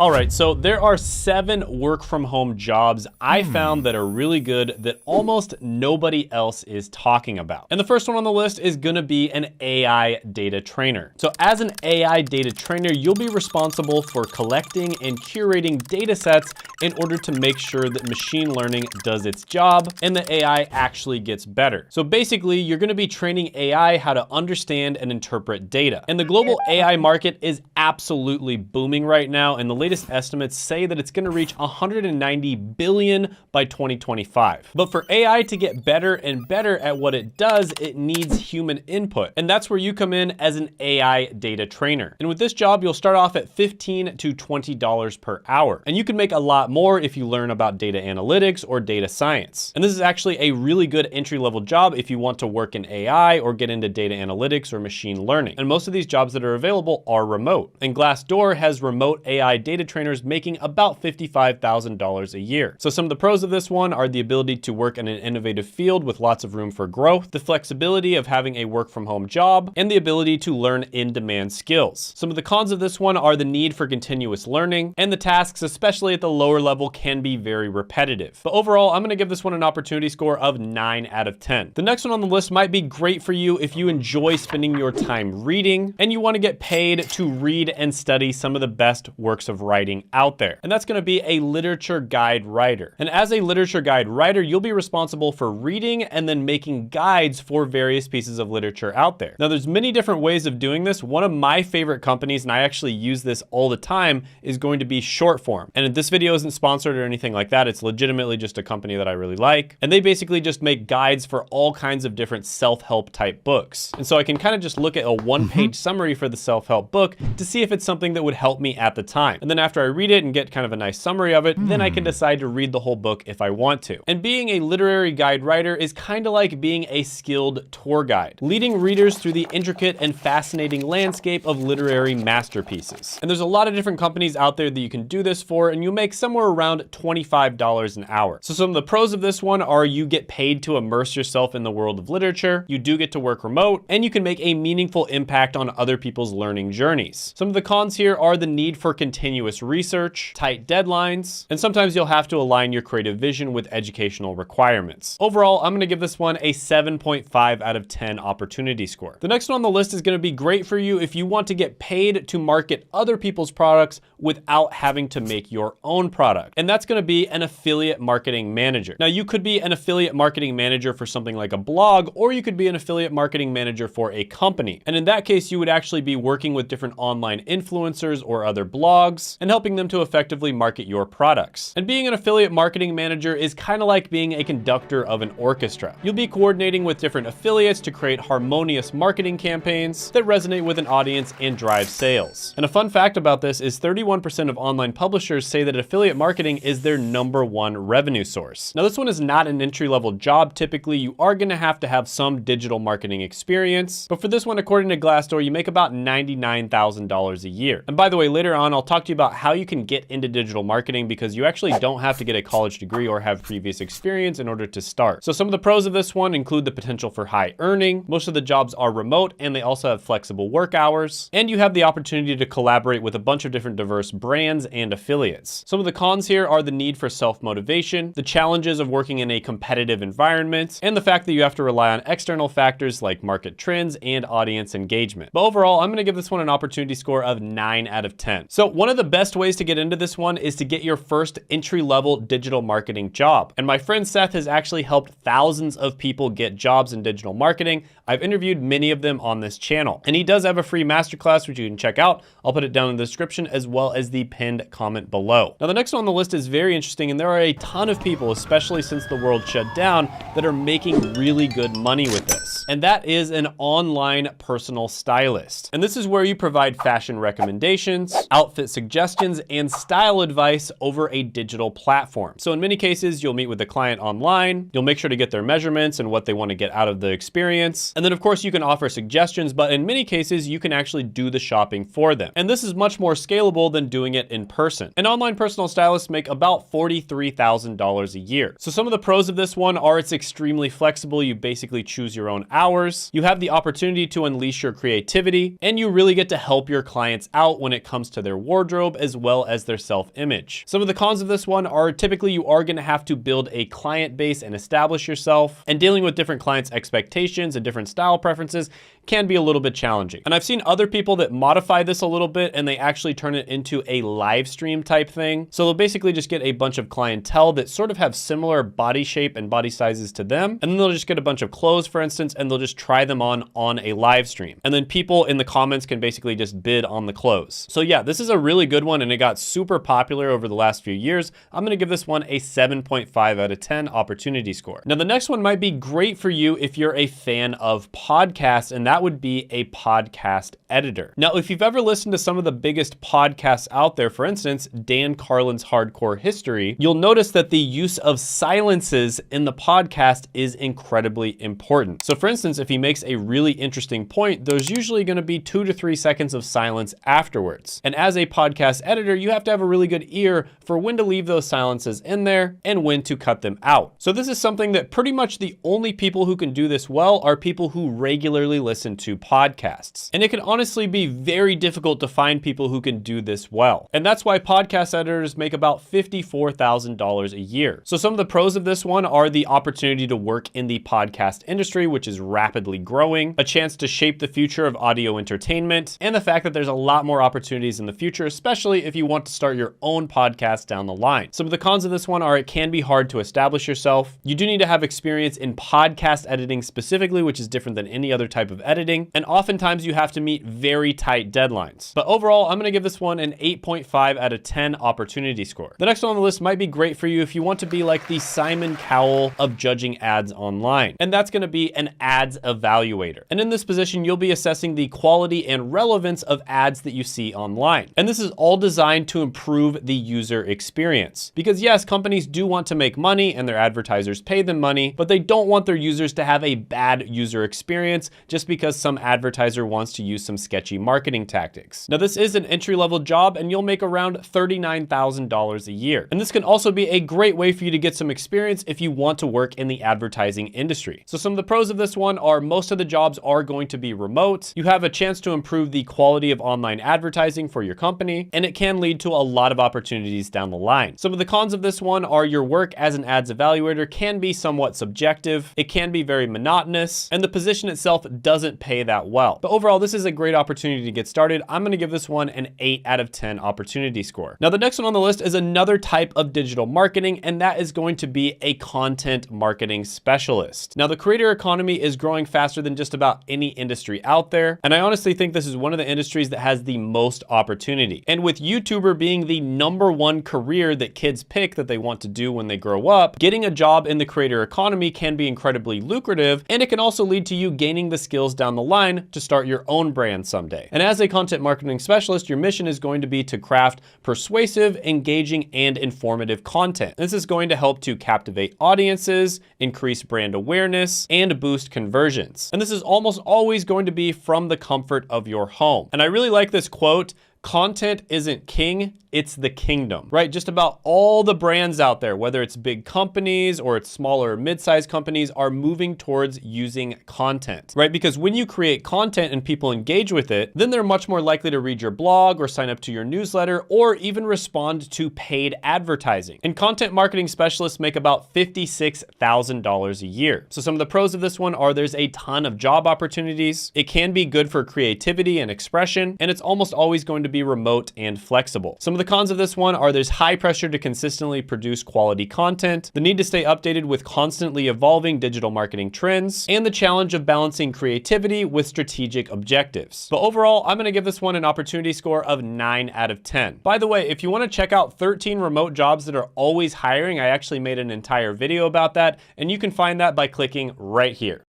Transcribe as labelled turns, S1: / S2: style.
S1: All right, so there are 7 work from home jobs I found that are really good that almost nobody else is talking about. And the first one on the list is gonna be an AI data trainer. So as an AI data trainer, you'll be responsible for collecting and curating data sets in order to make sure that machine learning does its job and the AI actually gets better. So basically, you're gonna be training AI how to understand and interpret data. And the global AI market is absolutely booming right now, and the latest estimates say that it's gonna reach 190 billion by 2025. But for AI to get better and better at what it does, it needs human input. And that's where you come in as an AI data trainer. And with this job, you'll start off at $15 to $20 per hour. And you can make a lot more if you learn about data analytics or data science. And this is actually a really good entry-level job if you want to work in AI or get into data analytics or machine learning. And most of these jobs that are available are remote. And Glassdoor has remote AI data trainers making about $55,000 a year. So some of the pros of this one are the ability to work in an innovative field with lots of room for growth, the flexibility of having a work from home job, and the ability to learn in-demand skills. Some of the cons of this one are the need for continuous learning, and the tasks, especially at the lower level, can be very repetitive. But overall, I'm gonna give this one an opportunity score of 9 out of 10. The next one on the list might be great for you if you enjoy spending your time reading and you wanna get paid to read and study some of the best works of writing out there. And that's gonna be a literature guide writer. And as a literature guide writer, you'll be responsible for reading and then making guides for various pieces of literature out there. Now, there's many different ways of doing this. One of my favorite companies, and I actually use this all the time, is going to be Shortform. And this video isn't sponsored or anything like that. It's legitimately just a company that I really like. And they basically just make guides for all kinds of different self-help type books. And so I can kind of just look at a one-page summary for the self-help book to see if it's something that would help me at the time. And then after I read it and get kind of a nice summary of it, then I can decide to read the whole book if I want to. And being a literary guide writer is kind of like being a skilled tour guide, leading readers through the intricate and fascinating landscape of literary masterpieces. And there's a lot of different companies out there that you can do this for, and you make somewhere around $25 an hour. So some of the pros of this one are you get paid to immerse yourself in the world of literature, you do get to work remote, and you can make a meaningful impact on other people's learning journeys. Some of the cons here are the need for continuous research, tight deadlines, and sometimes you'll have to align your creative vision with educational requirements. Overall, I'm gonna give this one a 7.5 out of 10 opportunity score. The next one on the list is gonna be great for you if you want to get paid to market other people's products without having to make your own product. And that's gonna be an affiliate marketing manager. Now, you could be an affiliate marketing manager for something like a blog, or you could be an affiliate marketing manager for a company. And in that case, you would actually be working with different online influencers or other blogs and helping them to effectively market your products. And being an affiliate marketing manager is kind of like being a conductor of an orchestra. You'll be coordinating with different affiliates to create harmonious marketing campaigns that resonate with an audience and drive sales. And a fun fact about this is 31% of online publishers say that affiliate marketing is their #1 revenue source. Now, this one is not an entry-level job. Typically, you are gonna have to have some digital marketing experience, but for this one, according to Glassdoor, you make about $99,000 a year. And by the way, later on, I'll talk to you about how you can get into digital marketing, because you actually don't have to get a college degree or have previous experience in order to start. So some of the pros of this one include the potential for high earning. Most of the jobs are remote, and they also have flexible work hours. And you have the opportunity to collaborate with a bunch of different diverse brands and affiliates. Some of the cons here are the need for self-motivation, the challenges of working in a competitive environment, and the fact that you have to rely on external factors like market trends and audience engagement. But overall, I'm gonna give this one an opportunity score of 9 out of 10. So one of the best ways to get into this one is to get your first entry-level digital marketing job. And my friend Seth has actually helped thousands of people get jobs in digital marketing. I've interviewed many of them on this channel. And he does have a free masterclass, which you can check out. I'll put it down in the description as well as the pinned comment below. Now, the next one on the list is very interesting, and there are a ton of people, especially since the world shut down, that are making really good money with this. And that is an online personal stylist. And this is where you provide fashion recommendations, outfit suggestions, and style advice over a digital platform. So in many cases, you'll meet with the client online, you'll make sure to get their measurements and what they want to get out of the experience. And then of course you can offer suggestions, but in many cases you can actually do the shopping for them. And this is much more scalable than doing it in person. And online personal stylists make about $43,000 a year. So some of the pros of this one are it's extremely flexible. You basically choose your own hours. You have the opportunity to unleash your creativity, and you really get to help your clients out when it comes to their wardrobe wardrobe as well as their self-image. Some of the cons of this one are typically you are gonna have to build a client base and establish yourself, and dealing with different clients' expectations and different style preferences can be a little bit challenging. And I've seen other people that modify this a little bit and they actually turn it into a live stream type thing. So they'll basically just get a bunch of clientele that sort of have similar body shape and body sizes to them. And then they'll just get a bunch of clothes, for instance, and they'll just try them on a live stream. And then people in the comments can basically just bid on the clothes. So yeah, this is a really good one and it got super popular over the last few years. I'm gonna give this one a 7.5 out of 10 opportunity score. Now the next one might be great for you if you're a fan of podcasts, and that would be a podcast editor. Now, if you've ever listened to some of the biggest podcasts out there, for instance, Dan Carlin's Hardcore History, you'll notice that the use of silences in the podcast is incredibly important. So for instance, if he makes a really interesting point, there's usually gonna be 2 to 3 seconds of silence afterwards. And as a podcast editor, you have to have a really good ear for when to leave those silences in there and when to cut them out. So this is something that pretty much the only people who can do this well are people who regularly listen to podcasts. And it can honestly be very difficult to find people who can do this well. And that's why podcast editors make about $54,000 a year. So some of the pros of this one are the opportunity to work in the podcast industry, which is rapidly growing, a chance to shape the future of audio entertainment, and the fact that there's a lot more opportunities in the future, especially if you want to start your own podcast down the line. Some of the cons of this one are it can be hard to establish yourself. You do need to have experience in podcast editing specifically, which is different than any other type of editing. And oftentimes you have to meet very tight deadlines. But overall, I'm gonna give this one an 8.5 out of 10 opportunity score. The next one on the list might be great for you if you want to be like the Simon Cowell of judging ads online. And that's gonna be an ads evaluator. And in this position, you'll be assessing the quality and relevance of ads that you see online. And this is all designed to improve the user experience. Because yes, companies do want to make money and their advertisers pay them money, but they don't want their users to have a bad user experience just because some advertiser wants to use some sketchy marketing tactics. Now this is an entry-level job and you'll make around $39,000 a year. And this can also be a great way for you to get some experience if you want to work in the advertising industry. So some of the pros of this one are most of the jobs are going to be remote. You have a chance to improve the quality of online advertising for your company, and it can lead to a lot of opportunities down the line. Some of the cons of this one are your work as an ads evaluator can be somewhat subjective. It can be very monotonous, and the position itself doesn't pay that well. But overall, this is a great opportunity to get started. I'm gonna give this one an 8 out of 10 opportunity score. Now, the next one on the list is another type of digital marketing, and that is going to be a content marketing specialist. Now, the creator economy is growing faster than just about any industry out there, and I honestly think this is one of the industries that has the most opportunity. And with YouTuber being the #1 career that kids pick that they want to do when they grow up, getting a job in the creator economy can be incredibly lucrative, and it can also lead to you gaining the skills down the line to start your own brand someday. And as a content marketing specialist, your mission is going to be to craft persuasive, engaging, and informative content. This is going to help to captivate audiences, increase brand awareness, and boost conversions. And this is almost always going to be from the comfort of your home. And I really like this quote: "Content isn't king, it's the kingdom," right? Just about all the brands out there, whether it's big companies or it's smaller or mid-sized companies, are moving towards using content, right? Because when you create content and people engage with it, then they're much more likely to read your blog or sign up to your newsletter or even respond to paid advertising. And content marketing specialists make about $56,000 a year. So some of the pros of this one are there's a ton of job opportunities. It can be good for creativity and expression, and it's almost always going to be remote and flexible. Some of the cons of this one are there's high pressure to consistently produce quality content, the need to stay updated with constantly evolving digital marketing trends, and the challenge of balancing creativity with strategic objectives. But overall, I'm gonna give this one an opportunity score of 9 out of 10. By the way, if you wanna check out 13 remote jobs that are always hiring, I actually made an entire video about that, and you can find that by clicking right here.